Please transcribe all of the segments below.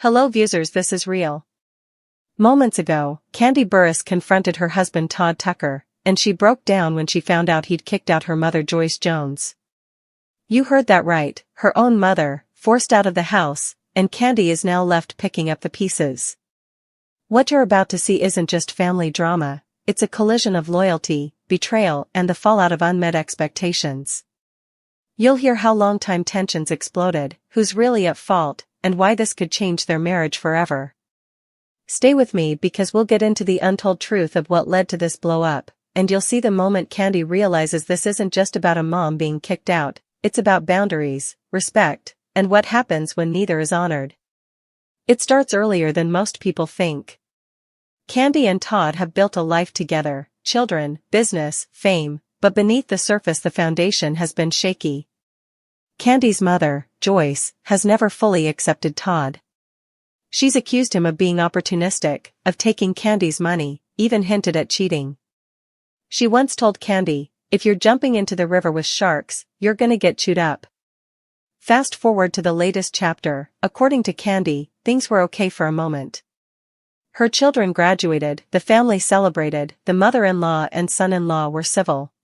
Hello viewers, this is real. Moments ago, Kandi Burruss confronted her husband Todd Tucker, and she broke down when she found out he'd kicked out her mother Joyce Jones. You heard that right, her own mother, forced out of the house, and Kandi is now left picking up the pieces. What you're about to see isn't just family drama, it's a collision of loyalty, betrayal, and the fallout of unmet expectations. You'll hear how long-time tensions exploded, who's really at fault, and why this could change their marriage forever. Stay with me because we'll get into the untold truth of what led to this blow-up, and you'll see the moment Kandi realizes this isn't just about a mom being kicked out, it's about boundaries, respect, and what happens when neither is honored. It starts earlier than most people think. Kandi and Todd have built a life together, children, business, fame, but beneath the surface the foundation has been shaky. Kandi's mother, Joyce, has never fully accepted Todd. She's accused him of being opportunistic, of taking Kandi's money, even hinted at cheating. She once told Kandi, "If you're jumping into the river with sharks, you're gonna get chewed up." Fast forward to the latest chapter, according to Kandi, things were okay for a moment. Her children graduated, the family celebrated, the mother-in-law and son-in-law were civil.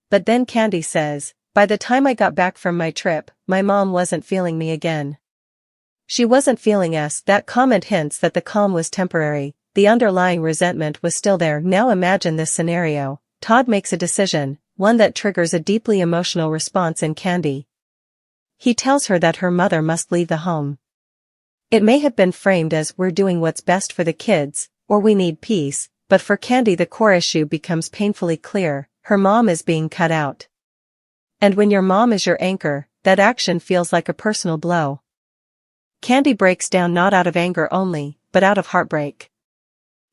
But then Kandi says, "By the time I got back from my trip, my mom wasn't feeling me again. She wasn't feeling us." That comment hints that the calm was temporary, the underlying resentment was still there. Now imagine this scenario. Todd makes a decision, one that triggers a deeply emotional response in Kandi. He tells her that her mother must leave the home. It may have been framed as "we're doing what's best for the kids," or "we need peace," but for Kandi the core issue becomes painfully clear: her mom is being cut out. And when your mom is your anchor, that action feels like a personal blow. Kandi breaks down not out of anger only, but out of heartbreak.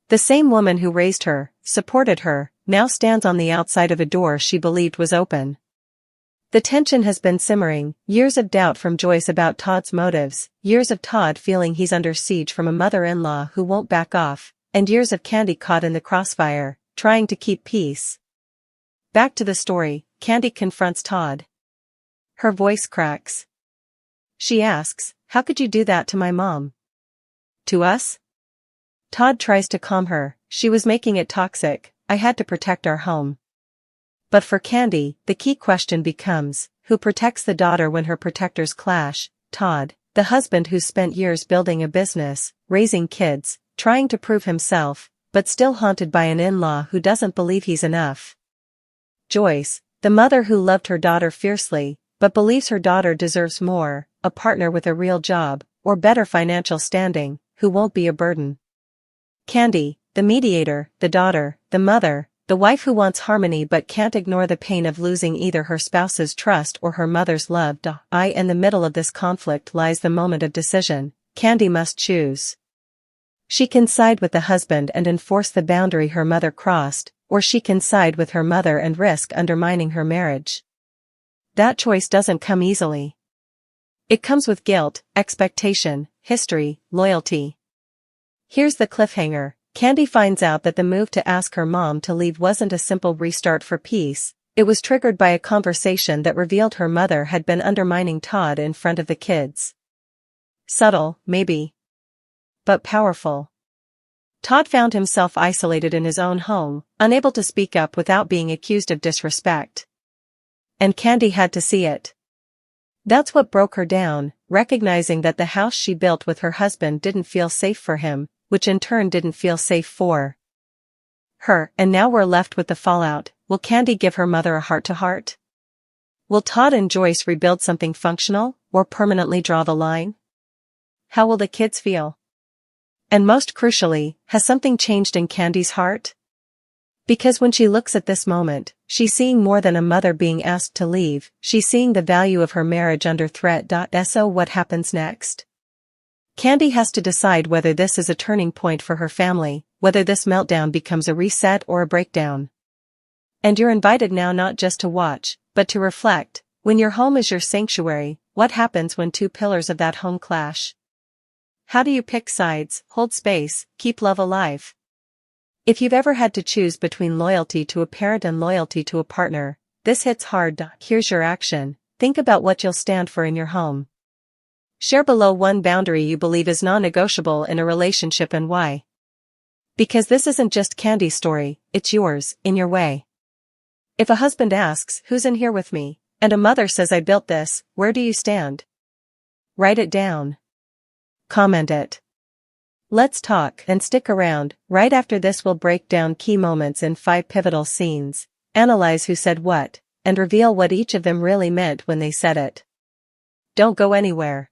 The same woman who raised her, supported her, now stands on the outside of a door she believed was open. The tension has been simmering, years of doubt from Joyce about Todd's motives, years of Todd feeling he's under siege from a mother-in-law who won't back off, and years of Kandi caught in the crossfire, trying to keep peace. Back to the story, Kandi confronts Todd. Her voice cracks. She asks, "How could you do that to my mom? To us?" Todd tries to calm her, "She was making it toxic, I had to protect our home." But for Kandi, the key question becomes, who protects the daughter when her protectors clash? Todd, the husband who's spent years building a business, raising kids, trying to prove himself, but still haunted by an in-law who doesn't believe he's enough. Joyce, the mother who loved her daughter fiercely, but believes her daughter deserves more, a partner with a real job, or better financial standing, who won't be a burden. Kandi, the mediator, the daughter, the mother, the wife who wants harmony but can't ignore the pain of losing either her spouse's trust or her mother's love. In the middle of this conflict lies the moment of decision. Kandi must choose. She can side with the husband and enforce the boundary her mother crossed, or she can side with her mother and risk undermining her marriage. That choice doesn't come easily. It comes with guilt, expectation, history, loyalty. Here's the cliffhanger. Kandi finds out that the move to ask her mom to leave wasn't a simple restart for peace, it was triggered by a conversation that revealed her mother had been undermining Todd in front of the kids. Subtle, maybe, but powerful. Todd found himself isolated in his own home, unable to speak up without being accused of disrespect. And Kandi had to see it. That's what broke her down, recognizing that the house she built with her husband didn't feel safe for him, which in turn didn't feel safe for her. And now we're left with the fallout. Will Kandi give her mother a heart-to-heart? Will Todd and Joyce rebuild something functional, or permanently draw the line? How will the kids feel? And most crucially, has something changed in Kandi's heart? Because when she looks at this moment, she's seeing more than a mother being asked to leave, she's seeing the value of her marriage under threat. So what happens next? Kandi has to decide whether this is a turning point for her family, whether this meltdown becomes a reset or a breakdown. And you're invited now not just to watch, but to reflect. When your home is your sanctuary, what happens when two pillars of that home clash? How do you pick sides, hold space, keep love alive? If you've ever had to choose between loyalty to a parent and loyalty to a partner, this hits hard. Here's your action. Think about what you'll stand for in your home. Share below one boundary you believe is non-negotiable in a relationship and why. Because this isn't just Kandi's story, it's yours, in your way. If a husband asks, "Who's in here with me?" and a mother says, "I built this," where do you stand? Write it down. Comment it. Let's talk, and stick around. Right after this we'll break down key moments in 5 pivotal scenes, analyze who said what, and reveal what each of them really meant when they said it. Don't go anywhere.